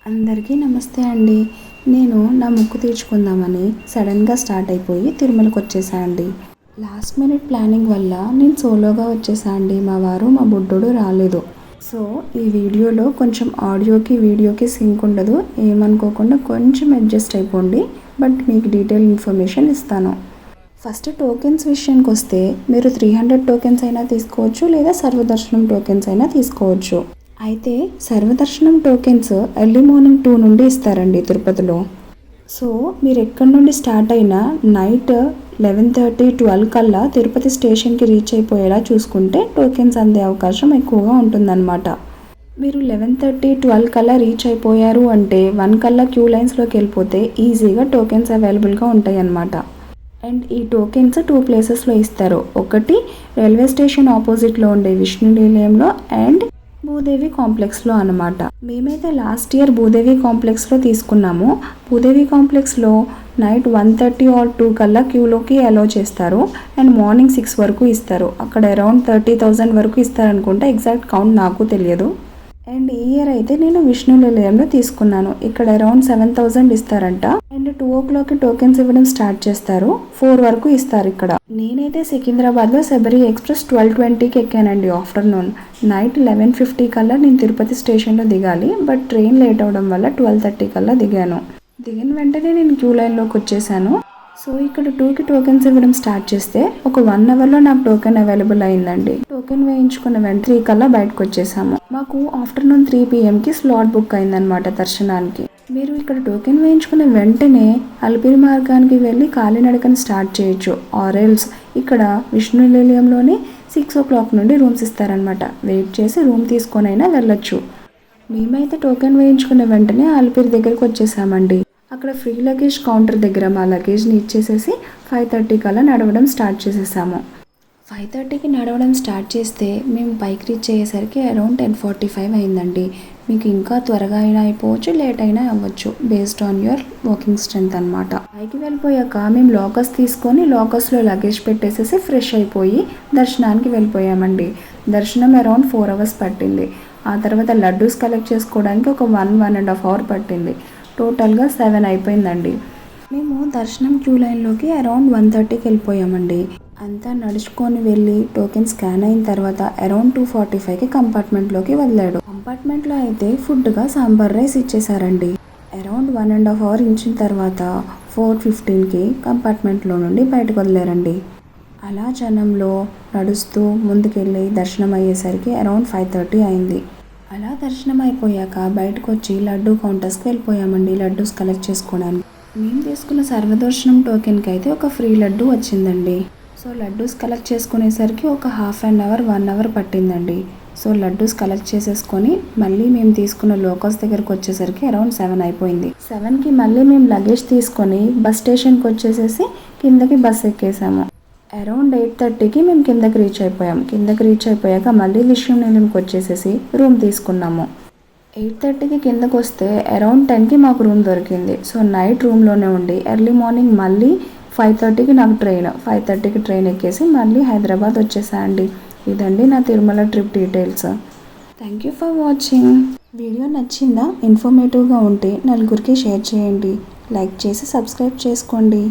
అందరికీ నమస్తే అండి. నేను నా మొక్కు తీర్చుకుందామని సడన్గా స్టార్ట్ అయిపోయి తిరుమలకి వచ్చేసా అండి. లాస్ట్ మినిట్ ప్లానింగ్ వల్ల నేను సోలోగా వచ్చేసా అండి. మా వారు మా బుడ్డోడు రాలేదు. సో ఈ వీడియోలో కొంచెం ఆడియోకి వీడియోకి సింక్ ఉండదు, ఏమనుకోకుండా కొంచెం అడ్జస్ట్ అయిపోండి. బట్ మీకు డీటెయిల్ ఇన్ఫర్మేషన్ ఇస్తాను. ఫస్ట్ టోకెన్స్ విషయానికి వస్తే మీరు 300 టోకెన్స్ అయినా తీసుకోవచ్చు, లేదా సర్వదర్శనం టోకెన్స్ అయినా తీసుకోవచ్చు. అయితే సర్వదర్శనం టోకెన్స్ ఎర్లీ మార్నింగ్ 2 నుండి ఇస్తారండి తిరుపతిలో. సో మీరు ఎక్కడి నుండి స్టార్ట్ అయినా నైట్ 11:30, 12 కల్లా తిరుపతి స్టేషన్కి రీచ్ అయిపోయేలా చూసుకుంటే టోకెన్స్ అందే అవకాశం ఎక్కువగా ఉంటుందన్నమాట. మీరు 11:30, 12 కల్లా రీచ్ అయిపోయారు అంటే 1 కల్లా క్యూ లైన్స్లోకి వెళ్ళిపోతే ఈజీగా టోకెన్స్ అవైలబుల్గా ఉంటాయి అన్నమాట. అండ్ ఈ టోకెన్స్ 2 ప్లేసెస్లో ఇస్తారు. ఒకటి రైల్వే స్టేషన్ ఆపోజిట్లో ఉండే విష్ణు నిలయంలో అండ్ భూదేవి కాంప్లెక్స్లో అనమాట. మేమైతే లాస్ట్ ఇయర్ భూదేవి కాంప్లెక్స్లో తీసుకున్నాము. భూదేవి కాంప్లెక్స్లో నైట్ 1:30 or 2 కల్లా క్యూలోకి అలౌ చేస్తారు అండ్ మార్నింగ్ 6 వరకు ఇస్తారు. అక్కడ అరౌండ్ 30,000 వరకు ఇస్తారనుకుంటా, ఎగ్జాక్ట్ కౌంట్ నాకు తెలియదు. అండ్ ఈ ఇయర్ అయితే నేను విష్ణు నిలయంలో తీసుకున్నాను. ఇక్కడ అరౌండ్ 7,000 ఇస్తారంట. అండ్ 2 o'clock టోకెన్స్ ఇవ్వడం స్టార్ట్ చేస్తారు. 4 వరకు ఇస్తారు ఇక్కడ. నేనైతే సికింద్రాబాద్లో శబరి ఎక్స్ప్రెస్ 12:20కి ఎక్కానండి ఆఫ్టర్నూన్. నైట్ 11:50 కల్లా నేను తిరుపతి స్టేషన్లో దిగాలి. బట్ ట్రైన్ లేట్ అవడం వల్ల 12:30 కల్లా దిగాను. దిగిన వెంటనే నేను క్యూ లైన్లోకి వచ్చేసాను. సో ఇక్కడ 2కి టోకెన్స్ ఇవ్వడం స్టార్ట్ చేస్తే ఒక 1 అవర్లో నాకు టోకెన్ అవైలబుల్ అయిందండి. టోకెన్ వేయించుకున్న వెంటనే 3 కల్లా బయటకు వచ్చేసాము. మాకు ఆఫ్టర్నూన్ 3 PMకి స్లాట్ బుక్ అయిందనమాట దర్శనానికి. మీరు ఇక్కడ టోకెన్ వేయించుకున్న వెంటనే అలిపిరి మార్గానికి వెళ్ళి కాలినడకని స్టార్ట్ చేయొచ్చు. ఆరెల్స్ ఇక్కడ విష్ణు నిలయంలోనే 6 o'clock నుండి రూమ్స్ ఇస్తారనమాట. వెయిట్ చేసి రూమ్ తీసుకొనైనా వెళ్ళొచ్చు. మేమైతే టోకెన్ వేయించుకున్న వెంటనే అలిపిరి దగ్గరికి వచ్చేసామండి. అక్కడ ఫ్రీ లగేజ్ కౌంటర్ దగ్గర మా లగేజ్ని ఇచ్చేసేసి 5:30 కల్లా నడవడం స్టార్ట్ చేసేసాము. 5:30కి నడవడం స్టార్ట్ చేస్తే మేము పైకి రీచ్ అయ్యేసరికి అరౌండ్ 10:45 అయిందండి. మీకు ఇంకా త్వరగా అయినా అయిపోవచ్చు, లేట్ అయినా అవ్వచ్చు, based on your walking strength అనమాట. పైకి వెళ్ళిపోయాక మేము లాకర్స్ తీసుకొని లాకర్స్లో లగేజ్ పెట్టేసేసి ఫ్రెష్ అయిపోయి దర్శనానికి వెళ్ళిపోయామండి. దర్శనం అరౌండ్ 4 hours పట్టింది. ఆ తర్వాత లడ్డూస్ కలెక్ట్ చేసుకోవడానికి ఒక 1.5 hour పట్టింది. టోటల్గా 7 అయిపోయిందండి. మేము దర్శనం క్యూ లైన్లోకి అరౌండ్ 1:30కి వెళ్ళిపోయామండి. అంతా నడుచుకొని వెళ్ళి టోకెన్ స్కాన్ అయిన తర్వాత అరౌండ్ 2:45కి కంపార్ట్మెంట్లోకి వదిలాడు. కంపార్ట్మెంట్లో అయితే ఫుడ్గా సాంబార్ రైస్ ఇచ్చేసారండి. అరౌండ్ 1.5 hour ఇచ్చిన తర్వాత 4:15కి కంపార్ట్మెంట్లో నుండి బయటకు వదిలేరండి. అలా జనంలో నడుస్తూ ముందుకెళ్ళి దర్శనం అయ్యేసరికి అరౌండ్ 5:30 అయింది. అలా దర్శనం అయిపోయాక బయటకు వచ్చి లడ్డూ కౌంటర్స్కి వెళ్ళిపోయామండి లడ్డూస్ కలెక్ట్ చేసుకోవడానికి. మేము తీసుకున్న సర్వదర్శనం టోకెన్కి అయితే ఒక ఫ్రీ లడ్డు వచ్చిందండి. సో లడ్డూస్ కలెక్ట్ చేసుకునేసరికి ఒక 1/2 hour 1 hour పట్టిందండి. సో లడ్డూస్ కలెక్ట్ చేసేసుకొని మళ్ళీ మేము తీసుకున్న లోకల్స్ దగ్గరకు వచ్చేసరికి అరౌండ్ 7 అయిపోయింది. 7కి మళ్ళీ మేము లగేజ్ తీసుకొని బస్ స్టేషన్కి వచ్చేసేసి కిందకి బస్ ఎక్కేసాము. అరౌండ్ 8:30కి మేము కిందకి రీచ్ అయిపోయాం. కిందకి రీచ్ అయిపోయాక మళ్ళీ విష్ణు నిలయంకి వచ్చేసేసి రూమ్ తీసుకున్నాము. 8:30కి కిందకు వస్తే అరౌండ్ 10కి మాకు రూమ్ దొరికింది. సో నైట్ రూమ్లోనే ఉండి ఎర్లీ మార్నింగ్ మళ్ళీ 5:30కి నాకు ట్రైన్. 5:30కి ట్రైన్ ఎక్కేసి మళ్ళీ హైదరాబాద్ వచ్చేసా అండి. ఇదండి నా Tirumala trip details. Thank you for watching. Video నచ్చిందా? ఇన్ఫర్మేటివ్గా ఉంటే నలుగురికి షేర్ చేయండి. లైక్ చేసి సబ్స్క్రైబ్ చేసుకోండి.